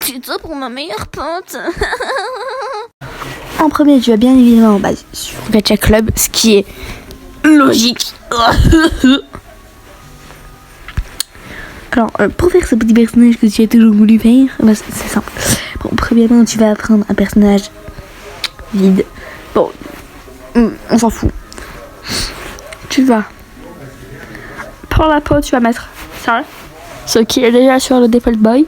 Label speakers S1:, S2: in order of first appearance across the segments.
S1: acheté ça pour ma meilleure pote.
S2: En premier, tu vas bien évidemment sur Gacha Club, ce qui est logique. Alors, pour faire ce petit personnage que tu as toujours voulu faire, c'est simple. Bon, premièrement, tu vas prendre un personnage vide. Bon, on s'en fout. Tu vas pour la peau, tu vas mettre ça, ce qui est déjà sur le default boy.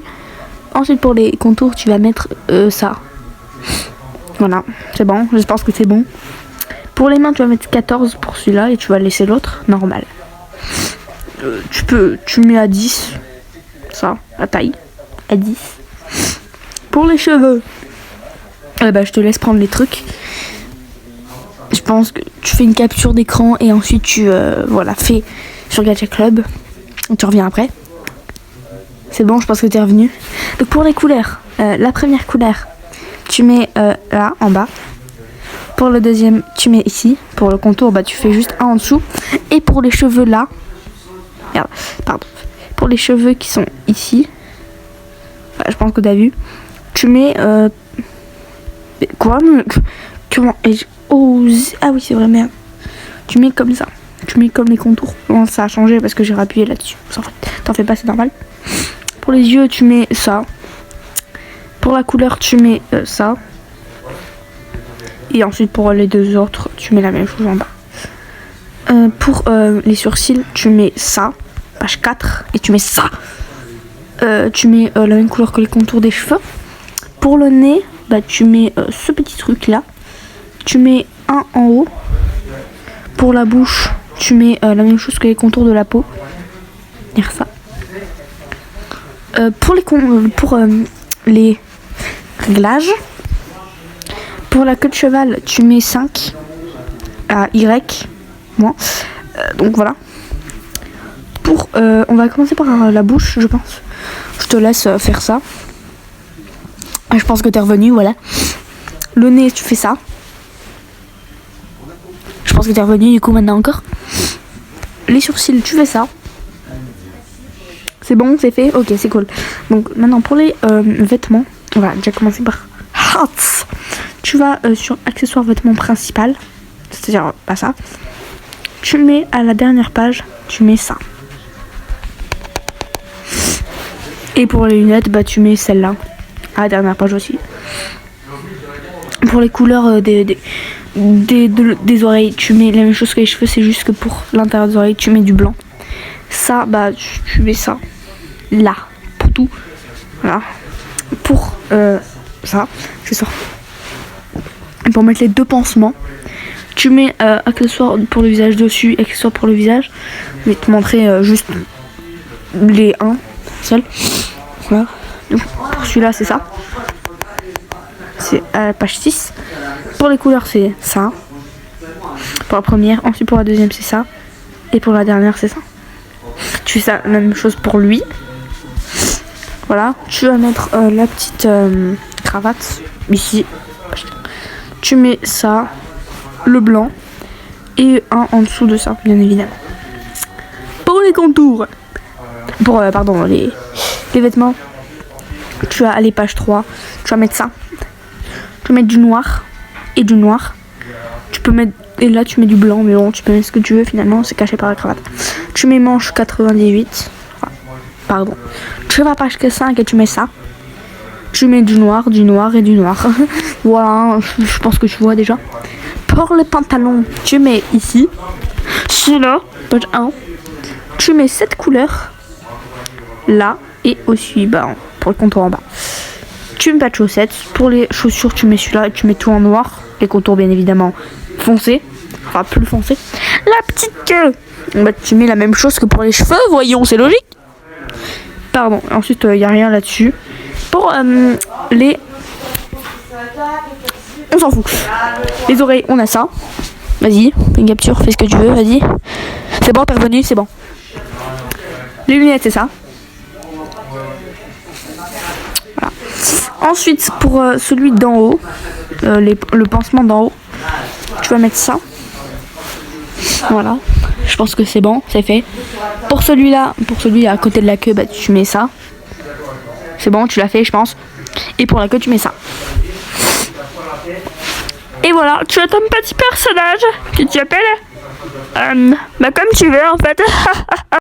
S2: Ensuite, pour les contours, tu vas mettre ça. Voilà, c'est bon, je pense que c'est bon. Pour les mains, tu vas mettre 14 pour celui-là et tu vas laisser l'autre normal. Tu mets à 10, ça, la taille, à 10. Pour les cheveux, je te laisse prendre les trucs. Je pense que tu fais une capture d'écran et ensuite tu fais sur Gacha Club. Tu reviens après. C'est bon, je pense que tu es revenu. Donc pour les couleurs, la première couleur, tu mets là, en bas. Pour le deuxième, tu mets ici. Pour le contour, tu fais juste un en dessous. Et pour les cheveux là, regarde, pardon. Pour les cheveux qui sont ici, je pense que tu as vu, tu mets... quoi comment ah oui, c'est vrai, merde. Tu mets comme ça. Tu mets comme les contours. Bon, ça a changé parce que j'ai rappuyé là-dessus. En fait, t'en fais pas, c'est normal. Pour les yeux, tu mets ça. Pour la couleur, tu mets ça. Et ensuite, pour les deux autres, tu mets la même chose en bas. Pour les sourcils, tu mets ça. Page 4. Et tu mets ça. Tu mets la même couleur que les contours des cheveux. Pour le nez, tu mets ce petit truc là. Tu mets un en haut. Pour la bouche, tu mets la même chose que les contours de la peau. Dire ça. Pour les réglages, pour la queue de cheval, tu mets 5 à Y. Moi. Donc voilà. On va commencer par la bouche, je pense. Je te laisse faire ça. Je pense que t'es revenu, voilà. Le nez, tu fais ça. Je pense que t'es revenu, du coup, maintenant encore. Les sourcils, tu fais ça. C'est bon, c'est fait. Ok, c'est cool. Donc, maintenant, pour les vêtements, on va déjà commencer par hats. Tu vas sur accessoires vêtements principal. C'est-à-dire, pas ça. Tu mets à la dernière page, tu mets ça. Et pour les lunettes, tu mets celle-là. À la dernière page aussi. Pour les couleurs des oreilles, tu mets la même chose que les cheveux, c'est juste que pour l'intérieur des oreilles, tu mets du blanc. Ça, tu mets ça là, pour tout. Voilà. Pour ça, c'est ça. Et pour mettre les deux pansements, tu mets accessoires pour le visage dessus, accessoires pour le visage. Je vais te montrer juste les 1 seul. Voilà. Donc, pour celui-là, c'est ça. C'est à la page 6. Pour les couleurs, c'est ça. Pour la première. Ensuite, pour la deuxième, c'est ça. Et pour la dernière, c'est ça. Tu fais ça, la même chose pour lui. Voilà. Tu vas mettre la petite cravate ici. Tu mets ça, le blanc. Et un en dessous de ça, bien évidemment. Pour les contours. Les vêtements. Tu vas aller page 3. Tu vas mettre ça. Tu vas mettre du noir et du noir. Tu peux mettre... Et là, tu mets du blanc, mais bon, tu peux mettre ce que tu veux, finalement, c'est caché par la cravate. Tu mets manche 98. Pardon. Tu vas à page 5 et tu mets ça. Tu mets du noir et du noir. Voilà, je pense que tu vois déjà. Pour les pantalons, tu mets ici. Celui-là, page 1. Tu mets cette couleur. Là, et aussi, pour le contour en bas. Tu mets pas de chaussettes. Pour les chaussures, tu mets celui-là et tu mets tout en noir. Les contours, bien évidemment, foncés. Enfin, plus foncés. La petite queue. Tu mets la même chose que pour les cheveux, voyons, c'est logique. Pardon, ensuite, il n'y a rien là-dessus. Pour les... On s'en fout. Les oreilles, on a ça. Vas-y, fais une capture, fais ce que tu veux, vas-y. C'est bon, t'es revenu, c'est bon. Les lunettes, c'est ça. Voilà. Ensuite, pour celui d'en haut, le pansement d'en haut, tu vas mettre ça. Voilà. Je pense que c'est bon, c'est fait. Pour celui à côté de la queue, tu mets ça. C'est bon, tu l'as fait, je pense. Et pour la queue, tu mets ça. Et voilà, tu as ton petit personnage que tu appelles comme tu veux en fait.